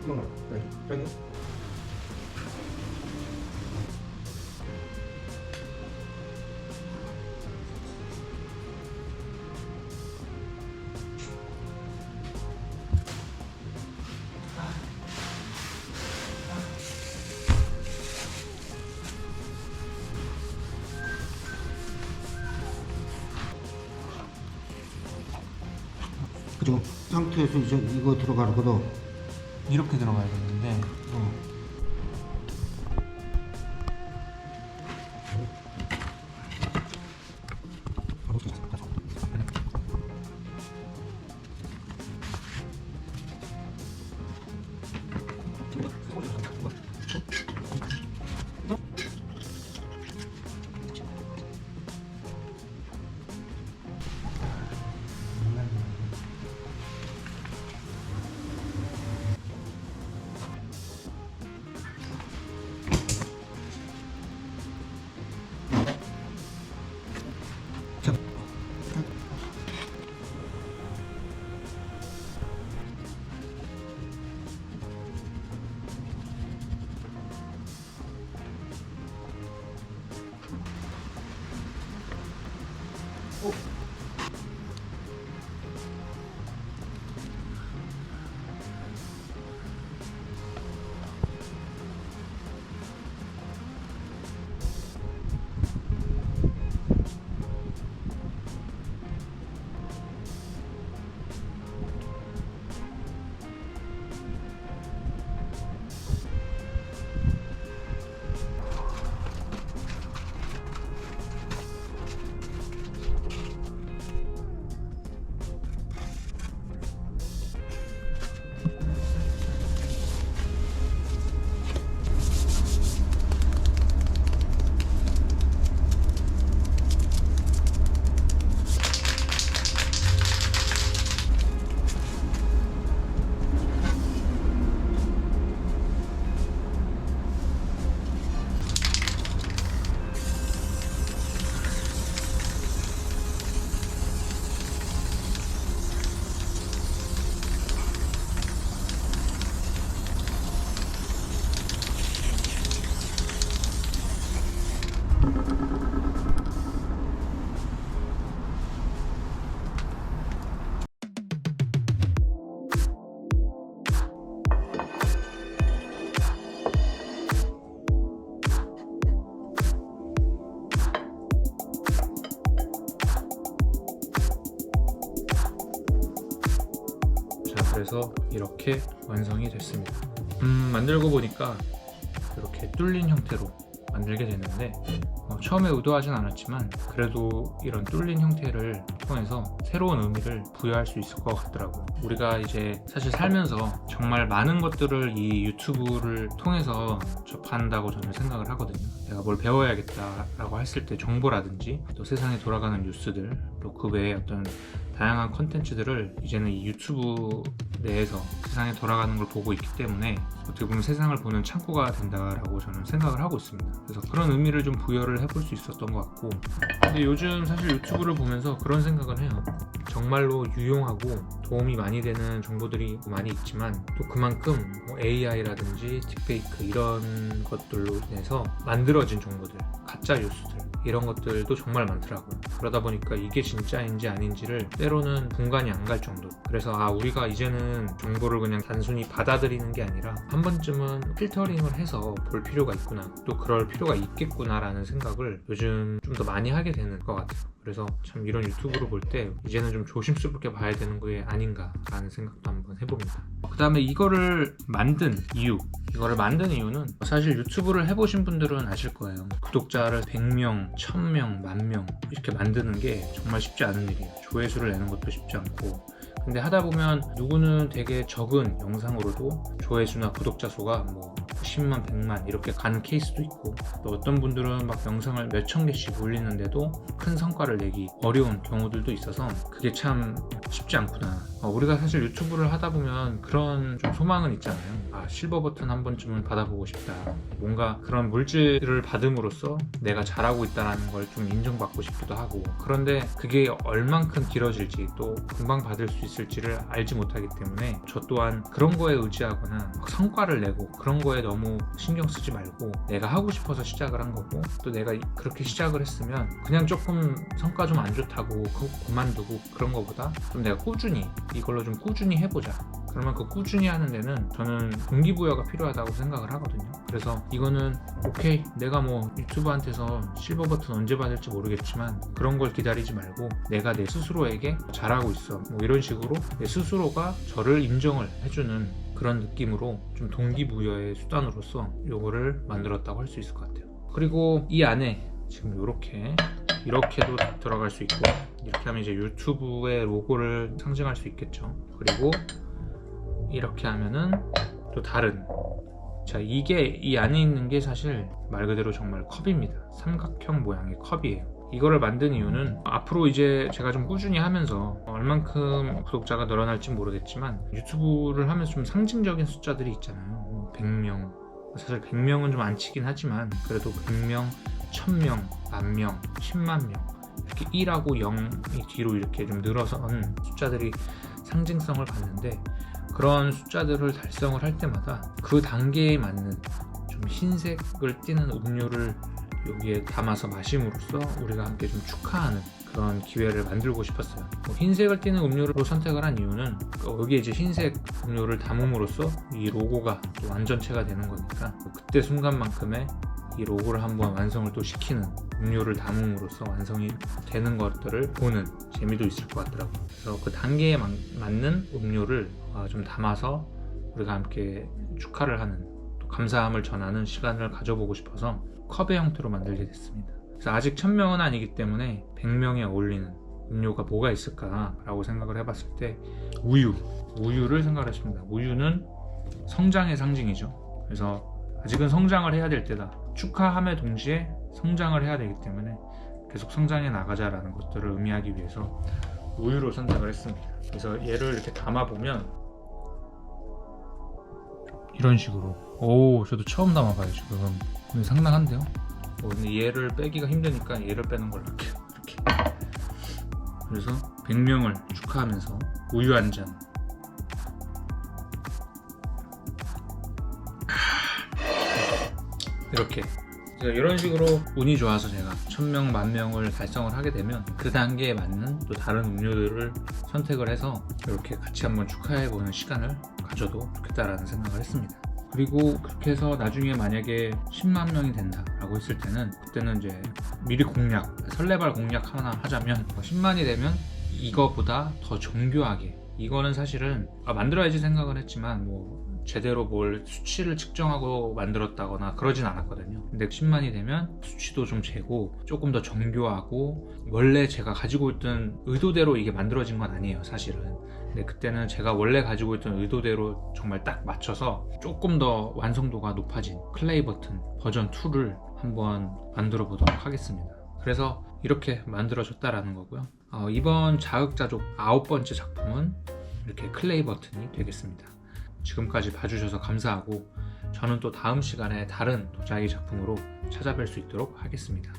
여기. 그 상태에서 이제 이거 들어가거든. 이렇게 들어가야겠는데. 그래서 이렇게 완성이 됐습니다. 만들고 보니까 이렇게 뚫린 형태로 만들게 됐는데 처음에 의도하진 않았지만 그래도 이런 뚫린 형태를 통해서 새로운 의미를 부여할 수 있을 것 같더라고요. 우리가 이제 사실 살면서 정말 많은 것들을 이 유튜브를 통해서 접한다고 저는 생각을 하거든요. 내가 뭘 배워야겠다라고 했을 때 정보라든지 또 세상에 돌아가는 뉴스들, 또 그 외에 어떤 다양한 컨텐츠들을 이제는 이 유튜브 내에서 세상에 돌아가는 걸 보고 있기 때문에 어떻게 보면 세상을 보는 창구가 된다라고 저는 생각을 하고 있습니다. 그래서 그런 의미를 좀 부여를 해볼 수 있었던 것 같고, 근데 요즘 사실 유튜브를 보면서 그런 생각은 해요. 정말로 유용하고 도움이 많이 되는 정보들이 많이 있지만 또 그만큼 AI라든지 딥페이크 이런 것들로 인해서 만들어진 정보들, 가짜 뉴스들 이런 것들도 정말 많더라고요. 그러다 보니까 이게 진짜인지 아닌지를 때로는 분간이 안 갈 정도. 그래서 우리가 이제는 정보를 그냥 단순히 받아들이는 게 아니라 한 번쯤은 필터링을 해서 볼 필요가 있구나, 또 그럴 필요가 있겠구나 라는 생각을 요즘 좀 더 많이 하게 되는 것 같아요. 그래서 참 이런 유튜브를 볼 때 이제는 좀 조심스럽게 봐야 되는 게 아닌가 라는 생각도 한번 해봅니다. 그 다음에 이거를 만든 이유는 사실 유튜브를 해보신 분들은 아실 거예요. 구독자를 100명, 1000명, 10,000명 이렇게 만드는 게 정말 쉽지 않은 일이에요. 조회수를 내는 것도 쉽지 않고, 근데 하다 보면 누구는 되게 적은 영상으로도 조회수나 구독자 수가 뭐 10만, 100만 이렇게 가는 케이스도 있고, 또 어떤 분들은 막 영상을 몇천 개씩 올리는데도 큰 성과를 내기 어려운 경우들도 있어서 그게 참 쉽지 않구나 우리가 사실 유튜브를 하다 보면 그런 좀 소망은 있잖아요. 실버 버튼 한 번쯤은 받아보고 싶다. 뭔가 그런 물질을 받음으로써 내가 잘하고 있다는 걸 좀 인정받고 싶기도 하고, 그런데 그게 얼만큼 길어질지 또 금방 받을 수 있을지를 알지 못하기 때문에 저 또한 그런 거에 의지하거나 성과를 내고 그런 거에 너무 신경 쓰지 말고, 내가 하고 싶어서 시작을 한 거고, 또 내가 그렇게 시작을 했으면 그냥 조금 성과 좀 안 좋다고 그만두고 그런 거보다 좀 내가 꾸준히 이걸로 좀 꾸준히 해보자. 그러면 그 꾸준히 하는 데는 저는 동기부여가 필요하다고 생각을 하거든요. 그래서 이거는 오케이, 내가 뭐 유튜브한테서 실버 버튼 언제 받을지 모르겠지만 그런 걸 기다리지 말고 내가 내 스스로에게 잘하고 있어, 뭐 이런 식으로 내 스스로가 저를 인정을 해주는 그런 느낌으로 좀 동기부여의 수단으로서 요거를 만들었다고 할 수 있을 것 같아요. 그리고 이 안에 지금 이렇게도 들어갈 수 있고, 이렇게 하면 이제 유튜브의 로고를 상징할 수 있겠죠. 그리고 이렇게 하면은 또 다른, 자, 이게 이 안에 있는 게 사실 말 그대로 정말 컵입니다. 삼각형 모양의 컵이에요. 이거를 만든 이유는 앞으로 이제 제가 좀 꾸준히 하면서 얼만큼 구독자가 늘어날지 모르겠지만 유튜브를 하면서 좀 상징적인 숫자들이 있잖아요. 100명, 사실 100명은 좀 안 치긴 하지만 그래도 100명, 1000명, 10,000명, 10만 명, 이렇게 1하고 0이 뒤로 이렇게 좀 늘어선 숫자들이 상징성을 갖는데, 그런 숫자들을 달성을 할 때마다 그 단계에 맞는 좀 흰색을 띠는 음료를 여기에 담아서 마심으로써 우리가 함께 좀 축하하는 그런 기회를 만들고 싶었어요. 흰색을 띠는 음료로 선택을 한 이유는 여기에 이제 흰색 음료를 담음으로써 이 로고가 또 완전체가 되는 거니까 그때 순간만큼의 이 로고를 한번 완성을 또 시키는, 음료를 담음으로써 완성이 되는 것들을 보는 재미도 있을 것 같더라고요. 그래서 그 단계에 맞는 음료를 좀 담아서 우리가 함께 축하를 하는, 또 감사함을 전하는 시간을 가져보고 싶어서 컵의 형태로 만들게 됐습니다. 그래서 아직 1000명은 아니기 때문에 100명에 어울리는 음료가 뭐가 있을까라고 생각을 해봤을 때 우유를 생각했습니다. 우유는 성장의 상징이죠. 그래서 아직은 성장을 해야 될 때다. 축하함에 동시에 성장을 해야 되기 때문에 계속 성장해 나가자라는 것들을 의미하기 위해서 우유로 선택을 했습니다. 그래서 얘를 이렇게 담아보면 이런 식으로, 저도 처음 담아봐요 지금. 근데 상당한데요? 근데 얘를 빼기가 힘드니까 얘를 빼는 걸로 할게요. 이렇게. 그래서 100명을 축하하면서 우유 한 잔. 이렇게 이런 식으로 운이 좋아서 제가 1000명, 10,000명을 달성을 하게 되면 그 단계에 맞는 또 다른 음료들을 선택을 해서 이렇게 같이 한번 축하해보는 시간을 가져도 좋겠다라는 생각을 했습니다. 그리고 그렇게 해서 나중에 만약에 10만 명이 된다라고 했을 때는, 그때는 이제 미리 공약, 설레발 공약 하나 하자면 10만이 되면 이거보다 더 정교하게, 이거는 사실은 만들어야지 생각을 했지만 제대로 뭘 수치를 측정하고 만들었다거나 그러진 않았거든요. 근데 10만이 되면 수치도 좀 재고 조금 더 정교하고, 원래 제가 가지고 있던 의도대로 이게 만들어진 건 아니에요 사실은. 근데 그때는 제가 원래 가지고 있던 의도대로 정말 딱 맞춰서 조금 더 완성도가 높아진 클레이 버튼 버전 2를 한번 만들어 보도록 하겠습니다. 그래서 이렇게 만들어졌다라는 거고요. 이번 자극자족 9번째 작품은 이렇게 클레이 버튼이 되겠습니다. 지금까지 봐주셔서 감사하고, 저는 또 다음 시간에 다른 도자기 작품으로 찾아뵐 수 있도록 하겠습니다.